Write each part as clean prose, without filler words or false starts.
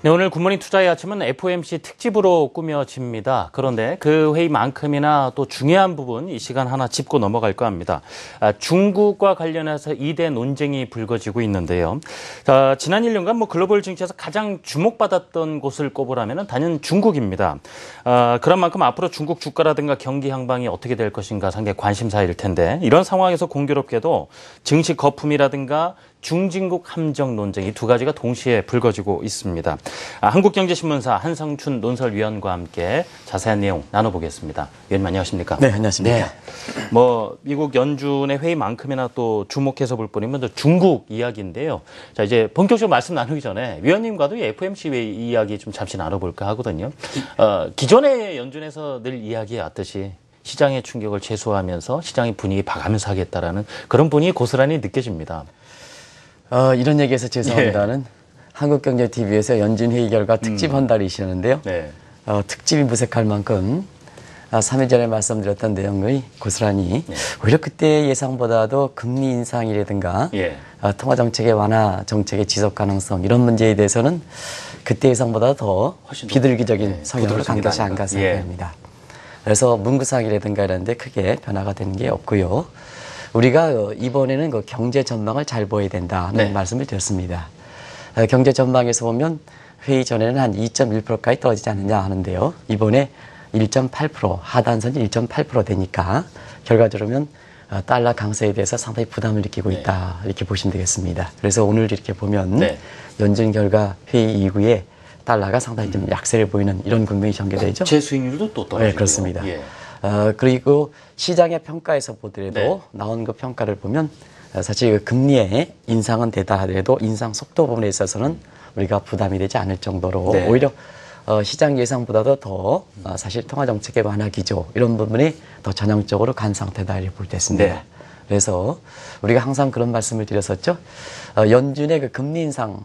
네, 오늘 굿모닝 투자의 아침은 FOMC 특집으로 꾸며집니다. 그런데 그 회의만큼이나 또 중요한 부분 이 시간 하나 짚고 넘어갈까 합니다. 중국과 관련해서 2대 논쟁이 불거지고 있는데요. 지난 1년간 글로벌 증시에서 가장 주목받았던 곳을 꼽으라면 단연 중국입니다. 그런 만큼 앞으로 중국 주가라든가 경기 향방이 어떻게 될 것인가 상당히 관심사일 텐데 이런 상황에서 공교롭게도 증시 거품이라든가 중진국 함정 논쟁 이 두 가지가 동시에 불거지고 있습니다. 한국경제신문사 한성춘 논설위원과 함께 자세한 내용 나눠보겠습니다. 위원님 안녕하십니까? 네, 안녕하십니까? 네. 미국 연준의 회의만큼이나 또 주목해서 볼 뿐이면 중국 이야기인데요. 자, 이제 본격적으로 말씀 나누기 전에 위원님과도 이 FOMC 회의 이야기 좀 잠시 나눠볼까 하거든요. 기존의 연준에서 늘 이야기해왔듯이 시장의 충격을 최소화하면서 시장의 분위기 봐가면서 하겠다라는 그런 분위기 고스란히 느껴집니다. 이런 얘기해서 죄송합니다는 한국경제TV에서 연준회의 결과 특집 한달이시는데요. 네. 특집이 무색할 만큼 3일 전에 말씀드렸던 내용이 고스란히 오히려 그때 예상보다도 금리 인상이라든가 통화정책의 완화 정책의 지속 가능성 이런 문제에 대해서는 그때 예상보다 더 비둘기적인 성향으로 간 것이 아닌가 생각합니다. 그래서 문구상이라든가 이런 데 크게 변화가 되는 게 없고요. 우리가 이번에는 그 경제 전망을 잘 보여야 된다는 말씀을 드렸습니다. 경제 전망에서 보면 회의 전에는 한 2.1%까지 떨어지지 않느냐 하는데요. 이번에 1.8% 하단선이 1.8% 되니까 결과적으로는 달러 강세에 대해서 상당히 부담을 느끼고 있다 이렇게 보시면 되겠습니다. 그래서 오늘 이렇게 보면 연준 결과 회의 이후에 달러가 상당히 좀 약세를 보이는 이런 국면이 전개되죠. 국채 수익률도 또 떨어지고요. 네, 그렇습니다. 그리고 시장의 평가에서 보더라도 나온 그 평가를 보면 사실 그 금리의 인상은 되다 하더라도 인상 속도 부분에 있어서는 우리가 부담이 되지 않을 정도로 오히려 시장 예상보다도 더 사실 통화정책의 완화 기조 이런 부분이 더 전형적으로 간 상태다 이렇게 볼 때 있습니다. 그래서 우리가 항상 그런 말씀을 드렸었죠. 연준의 그 금리 인상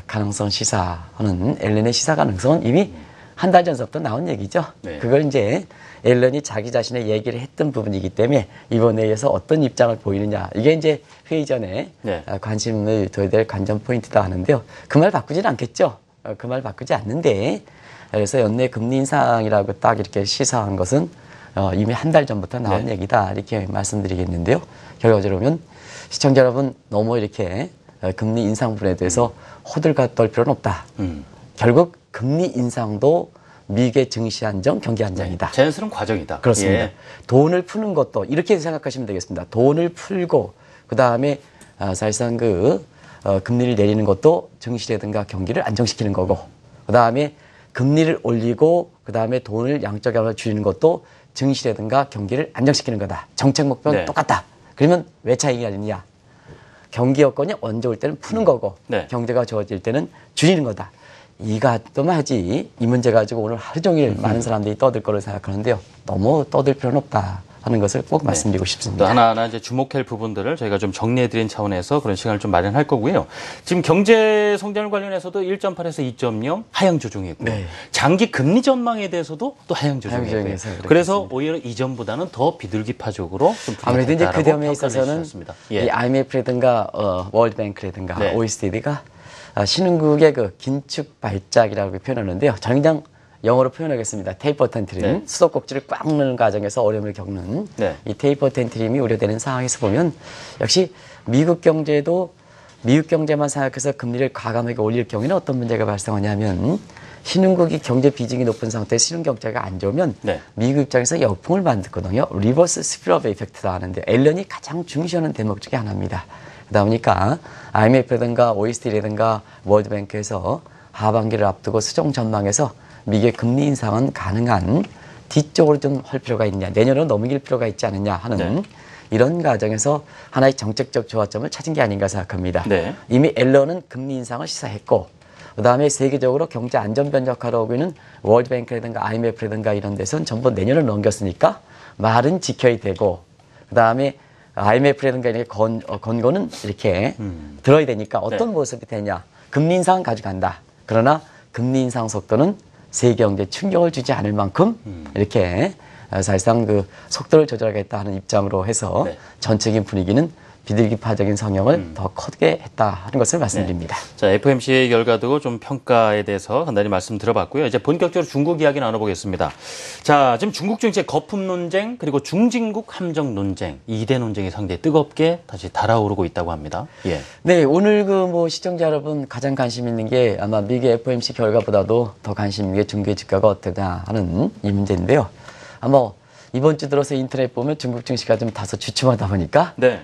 가능성 시사하는 앨런의 시사 가능성은 이미 한 달 전서부터 나온 얘기죠. 그걸 이제 앨런이 자기 자신의 얘기를 했던 부분이기 때문에 이번에 의해서 어떤 입장을 보이느냐. 이게 이제 회의 전에 관심을 둬야 될 관전 포인트다 하는데요. 그 말 바꾸지는 않겠죠. 그 말 바꾸지 않는데 그래서 연내 금리 인상이라고 딱 이렇게 시사한 것은 이미 한 달 전부터 나온 얘기다 이렇게 말씀드리겠는데요. 결과적으로 시청자 여러분 너무 이렇게 금리 인상 부분에 대해서 호들갑 떨 필요는 없다. 결국 금리 인상도 미국의 증시 안정, 경기 안정이다. 자연스러운 과정이다. 그렇습니다. 돈을 푸는 것도 이렇게 생각하시면 되겠습니다. 돈을 풀고 그다음에 사실상 금리를 내리는 것도 증시라든가 경기를 안정시키는 거고 그다음에 금리를 올리고 그다음에 돈을 양적으로 줄이는 것도 증시라든가 경기를 안정시키는 거다. 정책 목표는 똑같다. 그러면 왜 차이가 있느냐? 경기 여건이 안 좋을 때는 푸는 거고 경제가 좋아질 때는 줄이는 거다. 이것도만 하지 이 문제 가지고 오늘 하루 종일 많은 사람들이 떠들 거로 생각하는데요. 너무 떠들 필요는 없다 하는 것을 꼭 말씀드리고 싶습니다. 또 하나하나 이제 주목할 부분들을 저희가 좀 정리해드린 차원에서 그런 시간을 좀 마련할 거고요. 지금 경제 성장을 관련해서도 1.8에서 2.0 하향 조정이고 장기 금리 전망에 대해서도 또 하향 조정이고요. 그래서 오히려 이전보다는 더 비둘기파적으로 좀 아무래도 이제 그 점에 있어서는 이 IMF라든가 월드뱅크라든가 OECD가 신흥국의 그 긴축 발작이라고 표현하는데요. 저는 그냥 영어로 표현하겠습니다. 테이퍼 텐트림. 수도꼭지를 꽉 넣는 과정에서 어려움을 겪는 이 테이퍼 텐트림이 우려되는 상황에서 보면 역시 미국 경제도 미국 경제만 생각해서 금리를 과감하게 올릴 경우에는 어떤 문제가 발생하냐면 신흥국이 경제 비중이 높은 상태에서 신흥 경제가 안 좋으면 미국 입장에서 역풍을 만들거든요. 리버스 스피러브 이펙트다 하는데 앨런이 가장 중시하는 대목 중에 하나입니다. 그러다 보니까 IMF라든가 OECD라든가 월드뱅크에서 하반기를 앞두고 수정 전망에서 미국의 금리 인상은 가능한 뒤쪽으로 좀 할 필요가 있냐, 내년으로 넘길 필요가 있지 않느냐 하는 이런 과정에서 하나의 정책적 조화점을 찾은 게 아닌가 생각합니다. 이미 앨런은 금리 인상을 시사했고 그다음에 세계적으로 경제 안전변 역할을 하고 있는 월드뱅크라든가 IMF라든가 이런 데서는 전부 내년을 넘겼으니까 말은 지켜야 되고 그다음에 IMF라든가 이렇게 권고는 이렇게 들어야 되니까 어떤 모습이 되냐. 금리 인상은 가져간다. 그러나 금리 인상 속도는 세계 경제에 충격을 주지 않을 만큼 이렇게 사실상 그 속도를 조절하겠다 하는 입장으로 해서 전체적인 분위기는 비둘기파적인 성향을 더 크게 했다 하는 것을 말씀드립니다. 네. 자, FOMC 결과 두고 좀 평가에 대해서 간단히 말씀 들어봤고요. 이제 본격적으로 중국 이야기 나눠보겠습니다. 자, 지금 중국 증시의 거품 논쟁 그리고 중진국 함정 논쟁, 이 2대 논쟁이 상당히 뜨겁게 다시 달아오르고 있다고 합니다. 예. 네, 오늘 시청자 여러분 가장 관심 있는 게 아마 미국의 FOMC 결과보다도 더 관심 있는 게 중국의 주가가 어떠냐 하는 이 문제인데요. 아마 이번 주 들어서 인터넷 보면 중국 증시가 좀 다소 주춤하다 보니까 네.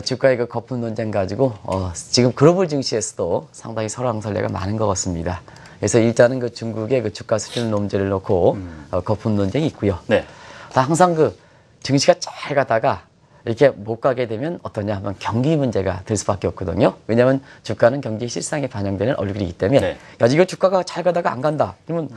주가의 그 거품 논쟁 가지고 지금 글로벌 증시에서도 상당히 설왕설래가 많은 것 같습니다. 그래서 일단은 그 중국의 그 주가 수준 논제를 놓고 거품 논쟁이 있고요. 네. 항상 그 증시가 잘 가다가 이렇게 못 가게 되면 어떠냐 하면 경기 문제가 될 수밖에 없거든요. 왜냐하면 주가는 경기 실상에 반영되는 얼굴이기 때문에 네. 야, 이거 주가가 잘 가다가 안 간다. 그러면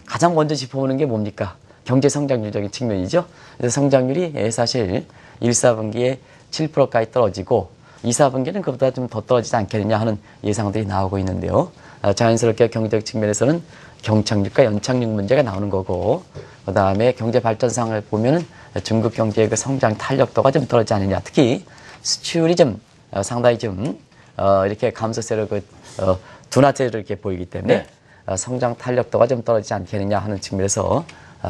가장 먼저 짚어보는 게 뭡니까? 경제 성장률적인 측면이죠. 그래서 성장률이 사실 1, 4분기에 7%까지 떨어지고 2, 4분기는 그보다 좀 더 떨어지지 않겠느냐 하는 예상들이 나오고 있는데요. 자연스럽게 경제적 측면에서는 경착륙과 연착륙 문제가 나오는 거고 그다음에 경제 발전상을 보면은 중국 경제의 그 성장 탄력도가 좀 떨어지지 않느냐. 특히 수출이 좀 상당히 좀 이렇게 감소세를 둔화세를 이렇게 보이기 때문에 성장 탄력도가 좀 떨어지지 않겠느냐 하는 측면에서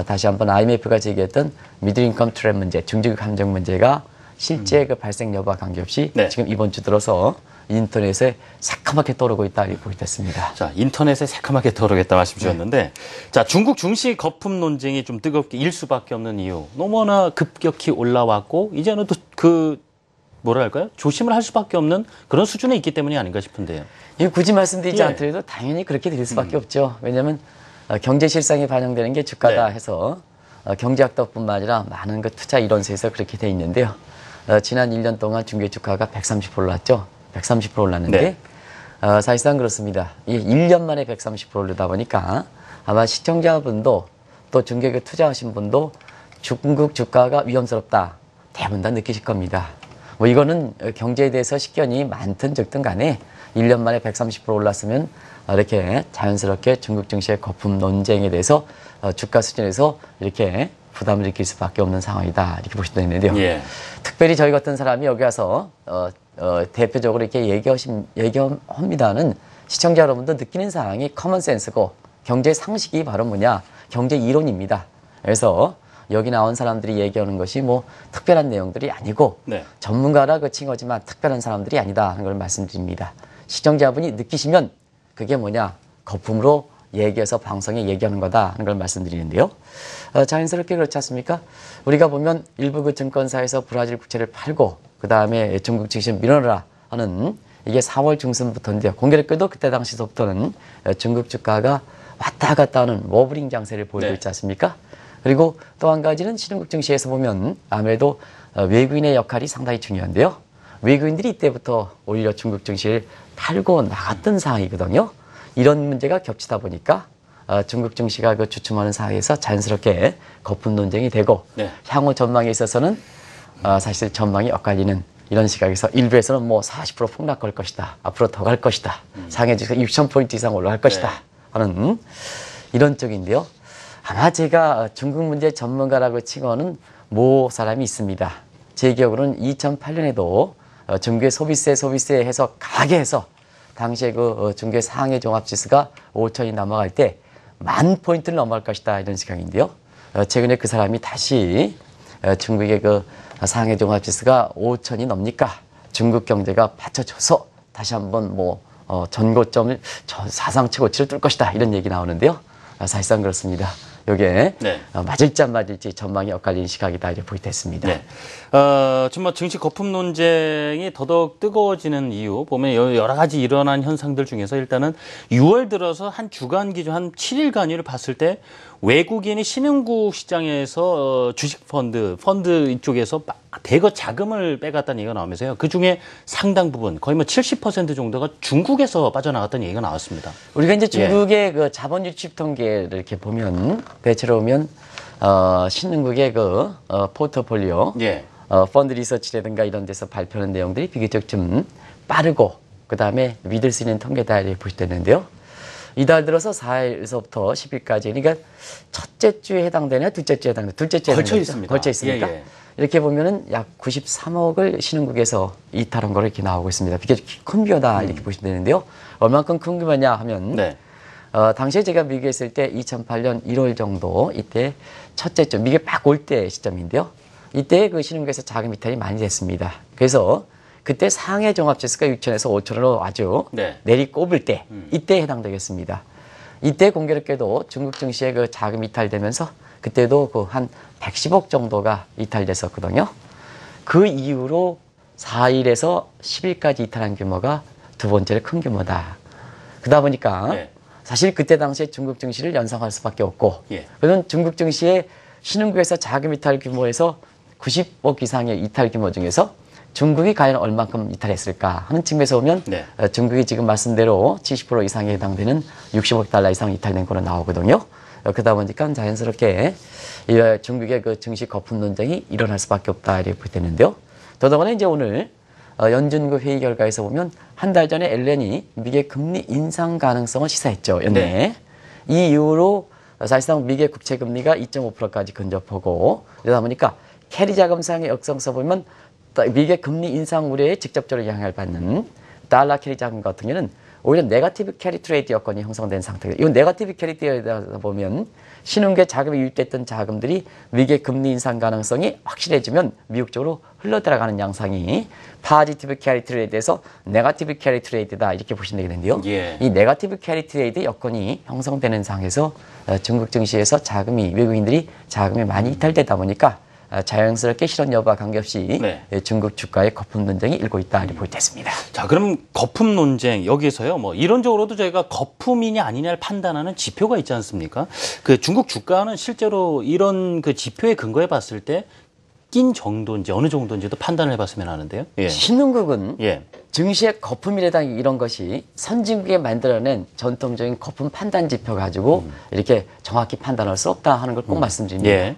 다시 한번 IMF가 제기했던 미들 인컴 트랩 문제, 중진국 함정 문제가 실제 그 발생 여부와 관계없이 지금 이번 주 들어서 인터넷에 새카맣게 떠오르고 있다 이렇게 보겠습니다. 자, 인터넷에 새카맣게 떠오르겠다 말씀 주셨는데, 자, 중국 증시 거품 논쟁이 좀 뜨겁게 일 수밖에 없는 이유. 너무나 급격히 올라왔고 이제는 또 뭐랄까요? 조심을 할 수밖에 없는 그런 수준에 있기 때문이 아닌가 싶은데요. 이거 굳이 말씀드리지 않더라도 당연히 그렇게 될 수밖에 없죠. 왜냐하면 경제 실상이 반영되는 게 주가다 해서 경제학도뿐만 아니라 많은 그 투자 이론서에서 그렇게 돼 있는데요. 지난 1년 동안 중국의 주가가 130% 올랐죠. 130% 올랐는데 사실상 그렇습니다. 이 1년 만에 130% 오르다 보니까 아마 시청자분도 또 중국에 투자하신 분도 중국 주가가 위험스럽다. 대부분 다 느끼실 겁니다. 뭐 이거는 경제에 대해서 식견이 많든 적든 간에 1년 만에 130% 올랐으면 이렇게 자연스럽게 중국 증시의 거품 논쟁에 대해서 주가 수준에서 이렇게 부담을 느낄 수밖에 없는 상황이다 이렇게 보시면 되는데요. 예. 특별히 저희 같은 사람이 여기 와서 대표적으로 이렇게 얘기합니다는 시청자 여러분도 느끼는 사항이 커먼센스고 경제 상식이 바로 뭐냐 경제 이론입니다. 그래서 여기 나온 사람들이 얘기하는 것이 뭐 특별한 내용들이 아니고 전문가라 그 칭하지만 특별한 사람들이 아니다 하는 걸 말씀드립니다. 시청자분이 느끼시면 그게 뭐냐 거품으로 얘기해서 방송에 얘기하는 거다 하는 걸 말씀드리는데요. 자연스럽게 그렇지 않습니까? 우리가 보면 일부 그 증권사에서 브라질 국채를 팔고 그 다음에 중국 증시를 밀어넣으라 하는 이게 4월 중순부터인데요. 공개를 끄도 그때 당시서부터는 중국 주가가 왔다 갔다 하는 워블링 장세를 보이고 있지 않습니까? 그리고 또 한 가지는 신흥국 증시에서 보면 아무래도 외국인의 역할이 상당히 중요한데요. 외국인들이 이때부터 오히려 중국 증시를 팔고 나갔던 상황이거든요. 이런 문제가 겹치다 보니까 중국 증시가 그 주춤하는 상황에서 자연스럽게 거품 논쟁이 되고 향후 전망에 있어서는 사실 전망이 엇갈리는 이런 시각에서 일부에서는 뭐 40% 폭락할 것이다. 앞으로 더 갈 것이다. 상해 주가 6,000포인트 이상 올라갈 것이다. 하는 이런 쪽인데요. 아마 제가 중국 문제 전문가라고 칭하는 모 사람이 있습니다. 제 기억으로는 2008년에도 중국의 소비세 해서 강하게 해서 당시에 그 중국의 상해 종합지수가 5천이 넘어갈 때 10,000포인트를 넘어갈 것이다 이런 시각인데요. 최근에 그 사람이 다시 중국의 그 상해 종합지수가 5천이 넘니까 중국 경제가 받쳐줘서 다시 한번 뭐 전고점을 사상 최고치를 뚫을 것이다 이런 얘기 나오는데요. 사실상 그렇습니다. 요게 맞을지 안 맞을지 전망이 엇갈린 시각이다 이렇게 보이겠습니다. 정말 증시 거품 논쟁이 더더욱 뜨거워지는 이유 보면 여러 가지 일어난 현상들 중에서 일단은 6월 들어서 한 주간 기준 한 7일간을 봤을 때 외국인이 신흥국 시장에서 주식 펀드 이쪽에서 대거 자금을 빼갔다는 얘기가 나오면서요. 그중에 상당 부분 거의 뭐 70% 정도가 중국에서 빠져나갔다는 얘기가 나왔습니다. 우리가 이제 중국의 그 자본 유치 통계를 이렇게 보면 대체로 보면 신흥국의 그 포트폴리오 펀드 리서치라든가 이런 데서 발표하는 내용들이 비교적 좀 빠르고 그다음에 믿을 수 있는 통계다 이렇게 보시되는데요. 이달 들어서 4일에서부터 10일까지, 그러니까 첫째 주에 해당되냐, 둘째 주에 해당되냐, 둘째 주에 걸쳐 있습니다. 걸쳐 있으니까. 예. 이렇게 보면은 약 93억을 신흥국에서 이탈한 거로 이렇게 나오고 있습니다. 이게 큰 규모다 이렇게 보시면 되는데요. 얼만큼 큰 규모냐 하면, 네. 당시에 제가 미국에 있을 때 2008년 1월 정도 이때 첫째 주 미국에 막 올 때 시점인데요. 이때 그 신흥국에서 자금 이탈이 많이 됐습니다. 그래서 그때 상해 종합지수가 6천에서 5천으로 아주 네. 내리꼽을 때 이때 해당되겠습니다. 이때 공교롭게도 중국 증시에 그 자금 이탈되면서 그때도 그 한 110억 정도가 이탈됐었거든요. 그 이후로 4일에서 10일까지 이탈한 규모가 두 번째로 큰 규모다. 그러다 보니까 네. 사실 그때 당시에 중국 증시를 연상할 수밖에 없고, 예. 그런 중국 증시의 신흥국에서 자금 이탈 규모에서 90억 이상의 이탈 규모 중에서 중국이 과연 얼만큼 이탈했을까 하는 측면에서 보면 네. 중국이 지금 말씀대로 70% 이상에 해당되는 60억 달러 이상 이탈된 거로 나오거든요. 그러다 보니까 자연스럽게 이 중국의 그 증시 거품 논쟁이 일어날 수밖에 없다 이렇게 되는데요. 더더구나 이제 오늘 연준국 회의 결과에서 보면 한 달 전에 엘렌이 미국의 금리 인상 가능성을 시사했죠. 연내. 네. 이 이후로 사실상 미국의 국채 금리가 2.5%까지 근접하고, 그러다 보니까 캐리 자금상의 역성서 보면 미국의 금리 인상 우려에 직접적으로 영향을 받는 달러 캐리 자금 같은 경우는 오히려 네거티브 캐리 트레이드 여건이 형성된 상태예요. 이 네거티브 캐리 트레이드에서 보면 신흥국에 자금이 유입됐던 자금들이 미국의 금리 인상 가능성이 확실해지면 미국 쪽으로 흘러들어가는 양상이 파지티브 캐리 트레이드에서 네거티브 캐리 트레이드다 이렇게 보시면 되겠는데요. 예. 이 네거티브 캐리 트레이드 여건이 형성되는 상에서 중국 증시에서 자금이 외국인들이 자금이 많이 이탈되다 보니까 자연스럽게 실현 여부와 관계없이 네. 중국 주가의 거품 논쟁이 일고 있다 이렇게 볼 때 있습니다. 자, 그럼 거품 논쟁 여기서요. 뭐 이론적으로도 저희가 거품이냐 아니냐를 판단하는 지표가 있지 않습니까? 그 중국 주가는 실제로 이런 그 지표에 근거해 봤을 때 낀 정도인지 어느 정도인지도 판단을 해봤으면 하는데요. 예. 신흥국은 예. 증시의 거품이라다 이런 것이 선진국에 만들어낸 전통적인 거품 판단 지표 가지고 이렇게 정확히 판단할 수 없다 하는 걸 꼭 말씀드립니다. 예.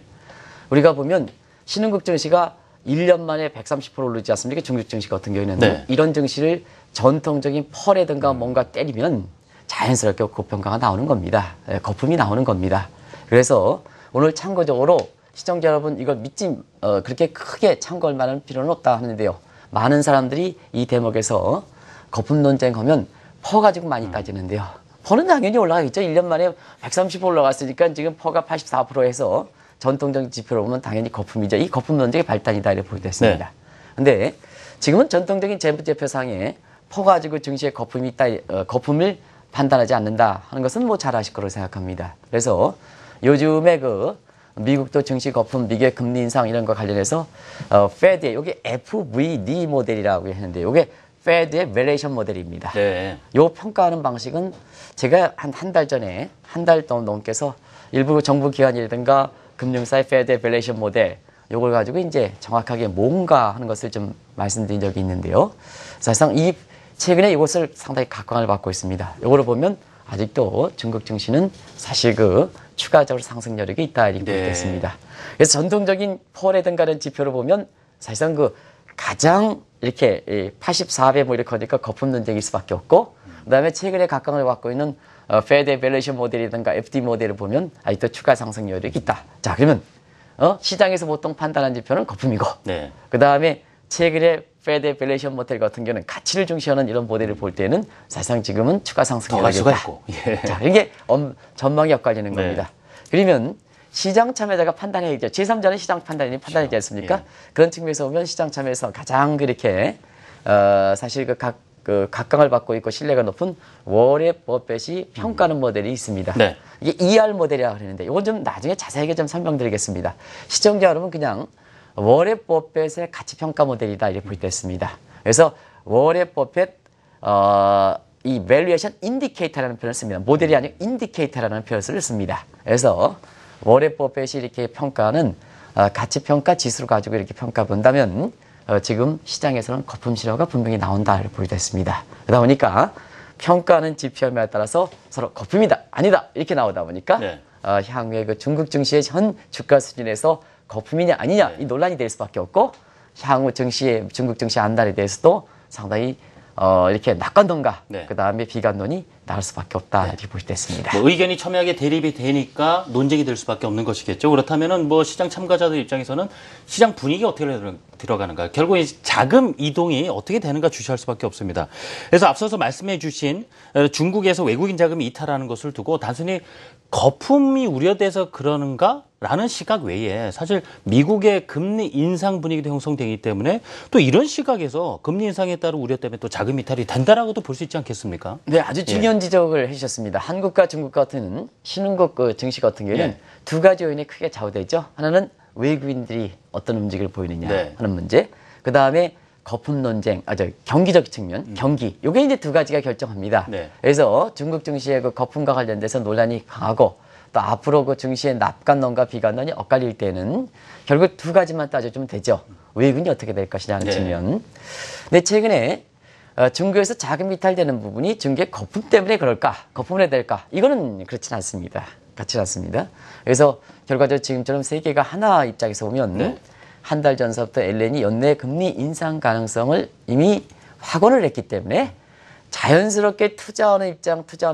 우리가 보면 신흥국 증시가 1년 만에 130% 오르지 않습니까? 중국 증시 같은 경우에는. 네. 이런 증시를 전통적인 펄이든가 뭔가 때리면 자연스럽게 고평가가 나오는 겁니다. 거품이 나오는 겁니다. 그래서 오늘 참고적으로 시청자 여러분 이걸 믿지 그렇게 크게 참고할 만한 필요는 없다 하는데요. 많은 사람들이 이 대목에서 거품 논쟁하면 퍼 가지고 많이 따지는데요. 퍼는 당연히 올라가겠죠. 1년 만에 130% 올라갔으니까 지금 퍼가 84%에서 전통적인 지표로 보면 당연히 거품이죠. 이 거품 논쟁의 발단이다 이렇게 보게 됐습니다. 근데 지금은 전통적인 재무제표상에 퍼 가지고 증시에 거품이 있다, 거품을 판단하지 않는다 하는 것은 뭐 잘 아실 거로 생각합니다. 그래서 요즘에 그 미국도 증시 거품, 미국의 금리 인상 이런 거 관련해서 Fed의 요게 FVD 모델이라고 했는데 요게 Fed의 밸류에이션 모델입니다. 네. 요 평가하는 방식은 제가 한 달 전에 한 달 넘게서 일부 정부 기관이라든가 금융사의 Fed의 밸류에이션 모델 요걸 가지고 이제 정확하게 뭔가 하는 것을 좀 말씀드린 적이 있는데요. 사실상 이 최근에 이것을 상당히 각광을 받고 있습니다. 요거를 보면 아직도 중국 증시는 사실 그 추가적으로 상승 여력이 있다 이렇게 보겠습니다. 그래서 전통적인 펄이든가 이런 지표를 보면 사실상 그 가장 이렇게 84배 뭐 이렇게 하니까 거품 논쟁일 수밖에 없고, 그다음에 최근에 각광을 받고 있는 Fed의 밸류에이션 모델이든가 FD 모델을 보면 아직도 추가 상승 여력이 있다. 자, 그러면 시장에서 보통 판단한 지표는 거품이고, 네. 그다음에 최근에 Fed의 밸류에이션 모델 같은 경우는 가치를 중시하는 이런 모델을 볼 때는 사실상 지금은 추가 상승 여력이 있다. 있고. 예. 자, 이게 전망이 엇갈리는 네. 겁니다. 그러면 시장 참여자가 판단해야죠. 제3자는 시장 판단이지 않습니까? 예. 그런 측면에서 보면 시장 참여에서 가장 그렇게 사실 각광을 받고 있고 신뢰가 높은 워렌 버핏이 평가하는 모델이 있습니다. 네. 이게 ER 모델이라고 하는데 이건 좀 나중에 자세하게 좀 설명드리겠습니다. 시청자 여러분 그냥 워렌 버핏의 가치 평가 모델이다 이렇게 볼 때 있습니다. 그래서 워렌 버핏 이 밸류에이션 인디케이터라는 표현을 씁니다. 모델이 아니고 인디케이터라는 표현을 씁니다. 그래서 워렌 버핏이 이렇게 평가하는 가치 평가 지수를 가지고 이렇게 평가 본다면 지금 시장에서는 거품 신호가 분명히 나온다 이렇게 보게 됐습니다. 그러다 보니까 평가하는 지표에 따라서 서로 거품이다 아니다 이렇게 나오다 보니까 네. 향후에 그 중국 증시의 현 주가 수준에서 거품이냐 아니냐 이 논란이 될 수밖에 없고, 향후 증시의 중국 증시 안달에 대해서도 상당히 이렇게 낙관론과 네. 그다음에 비관론이 나올 수밖에 없다 이렇게 볼 수 있습니다. 뭐 의견이 첨예하게 대립이 되니까 논쟁이 될 수밖에 없는 것이겠죠. 그렇다면은 뭐 시장 참가자들 입장에서는 시장 분위기가 어떻게 들어가는가, 결국 이 자금 이동이 어떻게 되는가 주시할 수밖에 없습니다. 그래서 앞서서 말씀해주신 중국에서 외국인 자금이 이탈하는 것을 두고 단순히 거품이 우려돼서 그러는가라는 시각 외에 사실 미국의 금리 인상 분위기도 형성되기 때문에 또 이런 시각에서 금리 인상에 따른 우려 때문에 또 자금 이탈이 된다라고도 볼 수 있지 않겠습니까? 네, 아주 중요한 지적을 해주셨습니다. 한국과 중국 같은 신흥국 증시 같은 경우에는 두 가지 요인이 크게 좌우되죠. 하나는 외국인들이 어떤 움직임을 보이느냐 하는 문제. 그 다음에 거품 논쟁, 경기적 측면, 경기. 요게 이제 두 가지가 결정합니다. 그래서 중국 증시의 그 거품과 관련돼서 논란이 강하고 또 앞으로 그 증시의 납관론과 비관론이 엇갈릴 때는 결국 두 가지만 따져주면 되죠. 외국인이 어떻게 될 것이냐 하는 측면. 근데 최근에 중국에서 자금 이탈되는 부분이 중국의 거품 때문에 그럴까? 거품에 될까? 이거는 그렇진 않습니다. 그렇진 않습니다. 그래서 결과적으로 지금처럼 세계가 하나 입장에서 보면 한 달 전서부터 엘렌이 연내 금리 인상 가능성을 이미 확언을 했기 때문에 자연스럽게 투자하는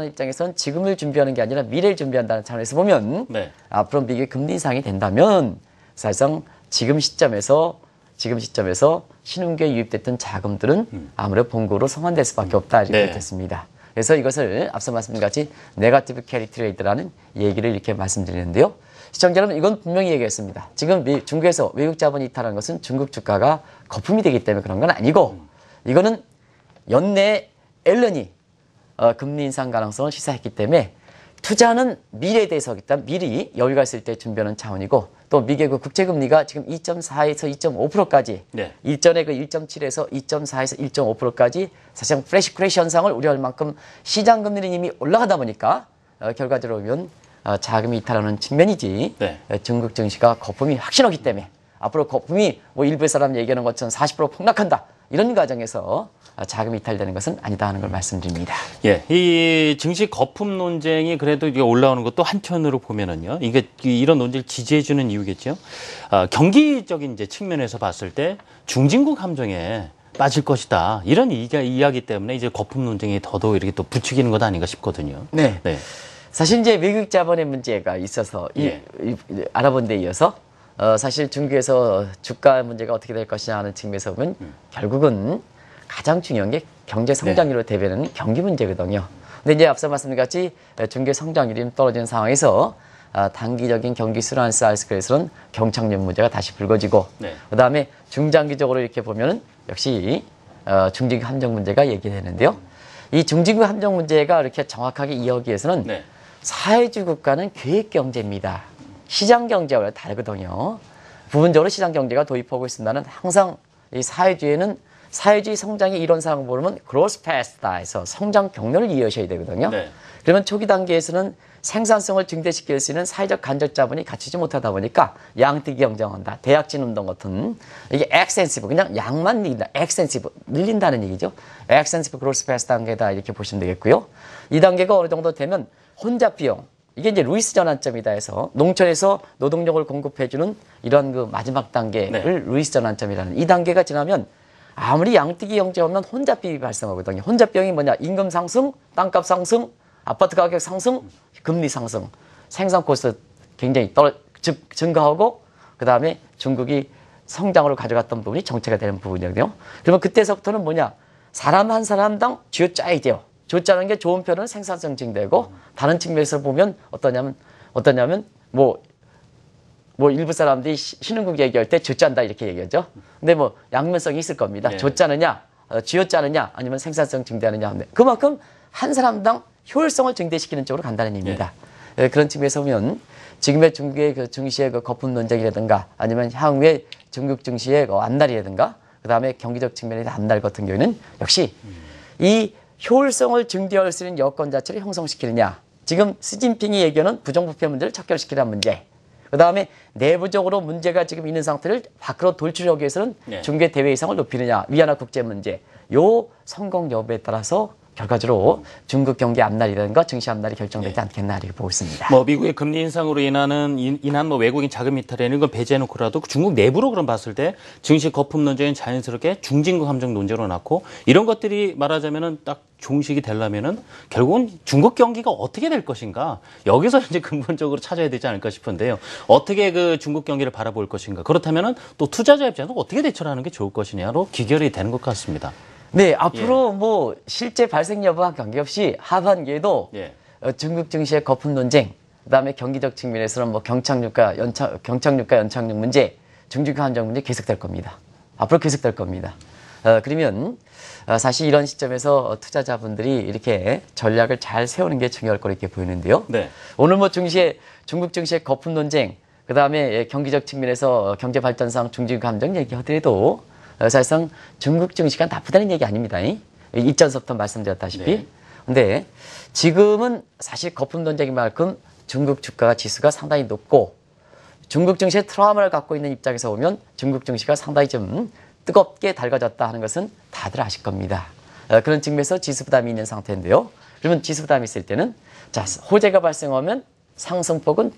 입장에서는 지금을 준비하는 게 아니라 미래를 준비한다는 차원에서 보면 앞으로 미국의 금리 인상이 된다면 사실상 지금 시점에서 신흥국에 유입됐던 자금들은 아무래도 본고로 송환될 수밖에 없다 이렇게 됐습니다. 그래서 이것을 앞서 말씀드린 같이 네거티브 캐리 트레이드라는 얘기를 이렇게 말씀드리는데요. 시청자 여러분, 이건 분명히 얘기했습니다. 지금 중국에서 외국 자본이 이탈하는 것은 중국 주가가 거품이 되기 때문에 그런 건 아니고 이거는 연내 앨런이 금리 인상 가능성을 시사했기 때문에 투자는 미래에 대해서 일단 미리 여유가 있을 때 준비하는 차원이고 또 미국의 그 국채금리가 지금 2.4에서 2.5%까지 일전에 그 1.7에서 2.4에서 1.5%까지 사실상 플래시 크래시 현상을 우려할 만큼 시장 금리는 이미 올라가다 보니까 결과적으로 보면 자금이 이탈하는 측면이지 중국 증시가 거품이 확실하기 때문에 앞으로 거품이 뭐 일부 사람 얘기하는 것처럼 40% 폭락한다 이런 과정에서 자금이 이탈되는 것은 아니다 하는 걸 말씀드립니다. 이 증시 거품 논쟁이 그래도 이게 올라오는 것도 한편으로 보면은요, 이게 이런 논쟁을 지지해주는 이유겠죠. 경기적인 이제 측면에서 봤을 때 중진국 함정에 빠질 것이다 이런 이야기 때문에 이제 거품 논쟁이 더더욱 이렇게 또 부추기는 것 아닌가 싶거든요. 사실 이제 외국 자본의 문제가 있어서 알아본 데 이어서 사실 중국에서 주가 문제가 어떻게 될 것이냐 하는 측면에서 보면 결국은 가장 중요한 게 경제 성장률로 대변하는 경기 문제거든요. 근데 이제 앞서 말씀드린 같이 중국의 성장률이 떨어지는 상황에서 단기적인 경기 순환 사이클에서는 경착륙 문제가 다시 불거지고 그다음에 중장기적으로 이렇게 보면은 역시 중진국 함정 문제가 얘기되는데요. 이 중진국 함정 문제가 이렇게 정확하게 이해하기 위해서는 사회주의 국가는 계획 경제입니다. 시장 경제와 다르거든요. 부분적으로 시장 경제가 도입하고 있습니다는 항상 이 사회주의는 사회주의 성장의 이론상으로 보면 growth path다 해서 성장 경로를 이해하셔야 되거든요. 그러면 초기 단계에서는 생산성을 증대시킬 수 있는 사회적 간접 자본이 갖추지 못하다 보니까 양뜨기 경쟁한다. 대약진 운동 같은 이게 extensive 그냥 양만 늘린다. extensive 늘린다는 얘기죠. extensive growth path 단계다 이렇게 보시면 되겠고요. 이 단계가 어느 정도 되면 혼잡 비용 이게 이제 루이스 전환점이다 해서 농촌에서 노동력을 공급해주는 이런 그 마지막 단계를 루이스 전환점이라는 이 단계가 지나면 아무리 양뜨기 경제 없는 혼잡 비용이 발생하거든요. 혼잡 비용이 뭐냐? 임금 상승, 땅값 상승, 아파트 가격 상승, 금리 상승, 생산 코스트 굉장히 증가하고 그다음에 중국이 성장으로 가져갔던 부분이 정체가 되는 부분이거든요. 그러면 그때서부터는 뭐냐? 사람 한 사람당 쥐어짜야 돼요. 쥐어짜는 게 좋은 편은 생산성 증대고 다른 측면에서 보면 어떠냐면 뭐 일부 사람들이 신흥국 얘기할 때 쥐어짠다 이렇게 얘기하죠. 근데 뭐 양면성이 있을 겁니다. 쥐어짜느냐, 쥐어짜느냐 아니면 생산성 증대하느냐. 그만큼 한 사람당 효율성을 증대시키는 쪽으로 간다는 얘기입니다. 그런 측면에서 보면 지금의 중국의 그 증시의 그 거품 논쟁이라든가 아니면 향후의 중국 증시의 그 앞날이라든가 그다음에 경기적 측면의 앞날 같은 경우에는 역시 이 효율성을 증대할 수 있는 여건 자체를 형성시키느냐. 지금 시진핑이 얘기하는 부정부패 문제를 척결시키는 문제. 그다음에 내부적으로 문제가 지금 있는 상태를 밖으로 돌출하기 위해서는 중국의 대외 이상을 높이느냐. 위안화 국제 문제. 요 성공 여부에 따라서 결과적으로 중국 경기 앞날이라든가 증시 앞날이 결정되지 않겠나 이렇게 보고 있습니다. 뭐 미국의 금리 인상으로 인한 뭐 외국인 자금 이탈이라는 건 배제해놓고라도 중국 내부로 그럼 봤을 때 증시 거품 논쟁은 자연스럽게 중진국 함정 논제로 났고 이런 것들이 말하자면은 딱 종식이 되려면은 결국은 중국 경기가 어떻게 될 것인가 여기서 이제 근본적으로 찾아야 되지 않을까 싶은데요. 어떻게 그 중국 경기를 바라볼 것인가 그렇다면은 또 투자자 입장에서 어떻게 대처를 하는 게 좋을 것이냐로 귀결이 되는 것 같습니다. 네, 앞으로 뭐 실제 발생 여부와 관계없이 하반기에도 예. 중국 증시의 거품 논쟁, 그다음에 경기적 측면에서는 뭐 경착륙과 연착륙 문제, 중국 함정 문제 계속될 겁니다. 앞으로 계속될 겁니다. 그러면 사실 이런 시점에서 투자자분들이 이렇게 전략을 잘 세우는 게 중요할 거로 이렇게 보이는데요. 네. 오늘 뭐 중국 증시의 거품 논쟁, 그다음에 경기적 측면에서 경제 발전상 중국 함정 얘기하더라도 사실상 중국 증시가 나쁘다는 얘기 아닙니다. 입전서부터 말씀드렸다시피. 네. 근데 지금은 사실 거품 논쟁인 만큼 중국 주가 지수가 상당히 높고 중국 증시의 트라우마를 갖고 있는 입장에서 보면 중국 증시가 상당히 좀 뜨겁게 달궈졌다 하는 것은 다들 아실 겁니다. 그런 측면에서 지수 부담이 있는 상태인데요. 그러면 지수 부담이 있을 때는 자, 호재가 발생하면 상승폭은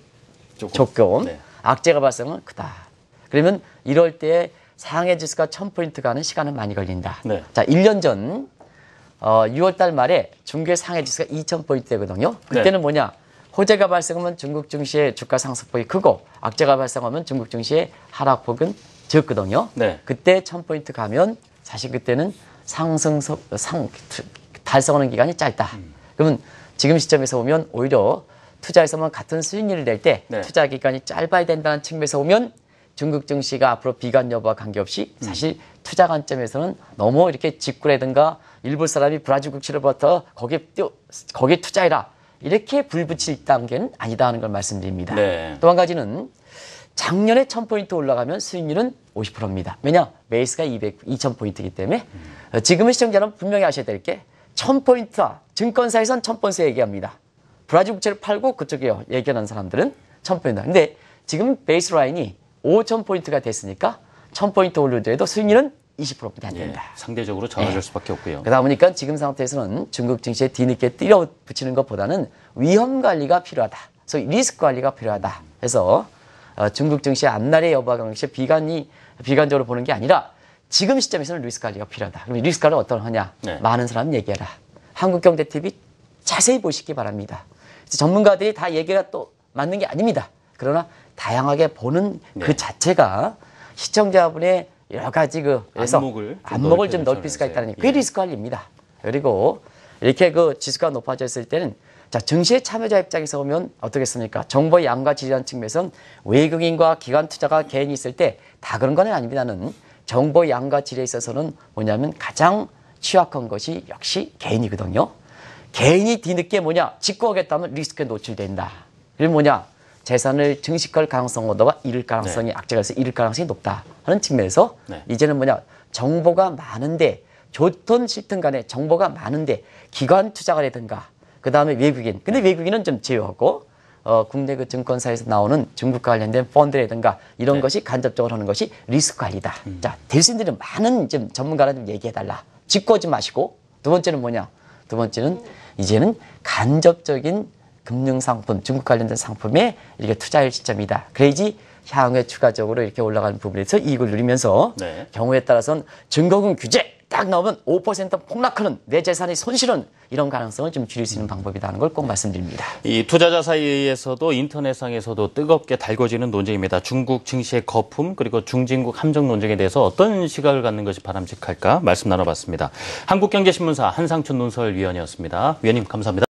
조금, 네. 악재가 발생하면 크다. 그러면 이럴 때 상해 지수가 1000포인트 가는 시간은 많이 걸린다. 네. 자, 1년 전 6월 달 말에 중국의 상해 지수가 2000포인트대거든요. 그때는 네. 뭐냐? 호재가 발생하면 중국 증시의 주가 상승폭이 크고 악재가 발생하면 중국 증시의 하락폭은 적거든요. 네. 그때 1000포인트 가면 사실 그때는 달성하는 기간이 짧다. 그러면 지금 시점에서 보면 오히려 투자에서만 같은 수익률을 낼 때 네. 투자 기간이 짧아야 된다는 측면에서 보면 중국 증시가 앞으로 비관 여부와 관계없이 사실 투자 관점에서는 너무 이렇게 직구라든가 일부 사람이 브라질 국채로부터 거기에 투자해라 이렇게 불붙일 단계는 아니다 하는 걸 말씀드립니다. 네. 또 한 가지는 작년에 1000포인트 올라가면 수익률은 50%입니다. 왜냐? 베이스가 2000포인트이기 때문에 지금의 시청자는 분명히 아셔야 될 게 1000포인트다. 증권사에선 1000포인트 얘기합니다. 브라질 국채를 팔고 그쪽에 얘기하는 사람들은 1000포인트. 근데 지금 베이스 라인이 5000포인트가 됐으니까 1000포인트 올려도 수익률은 20%밖에 안 된다. 예, 상대적으로 작아질 수밖에 없고요. 그러다 보니까 지금 상태에서는 중국 증시에 뒤늦게 뛰어붙이는 것보다는 위험 관리가 필요하다. 소위 리스크 관리가 필요하다. 해서 중국 증시의 앞날의 여부와 관계없이 비관적으로 보는 게 아니라 지금 시점에서는 리스크 관리가 필요하다. 그럼 리스크 관리가 어떤 하냐? 네. 많은 사람 얘기해라. 한국경제TV 자세히 보시기 바랍니다. 전문가들이 다 얘기가 또 맞는 게 아닙니다. 그러나 다양하게 보는 네. 그 자체가 시청자분의 여러 가지 그래서 안목을 좀 넓힐 수가 있다는 게 그게 리스크 관리입니다. 그리고 이렇게 그 지수가 높아져 있을 때는 자, 증시의 참여자 입장에서 보면 어떻겠습니까? 정보의 양과 질이라는 측면에서는 외국인과 기관 투자가 개인이 있을 때 다 그런 건 아닙니다는 정보의 양과 질에 있어서는 뭐냐면 가장 취약한 것이 역시 개인이거든요. 개인이 뒤늦게 직구하겠다면 리스크에 노출된다. 그게 재산을 증식할 가능성 얻어가 잃을 가능성이 악재가 있어서 잃을 가능성이 높다 하는 측면에서 이제는 정보가 많은데 좋든 싫든 간에 정보가 많은데 기관 투자가라든가 그 다음에 외국인 근데 외국인은 좀 제외하고 국내 그 증권사에서 나오는 중국과 관련된 펀드라든가 이런 것이 간접적으로 하는 것이 리스크 관리다. 자, 대신들은 많은 좀 전문가라든 얘기해달라. 짚고지 마시고 두 번째는 두 번째는 이제는 간접적인 금융상품, 중국 관련된 상품에 이렇게 투자할 시점이다. 그래야지 향후에 추가적으로 이렇게 올라가는 부분에서 이익을 누리면서 경우에 따라서는 증거금 규제 딱 나오면 5% 폭락하는 내 재산의 손실은 이런 가능성을 좀 줄일 수 있는 방법이라는 걸 꼭 말씀드립니다. 이 투자자 사이에서도 인터넷상에서도 뜨겁게 달궈지는 논쟁입니다. 중국 증시의 거품 그리고 중진국 함정 논쟁에 대해서 어떤 시각을 갖는 것이 바람직할까 말씀 나눠봤습니다. 한국경제신문사 한상춘 논설위원이었습니다. 위원님 감사합니다.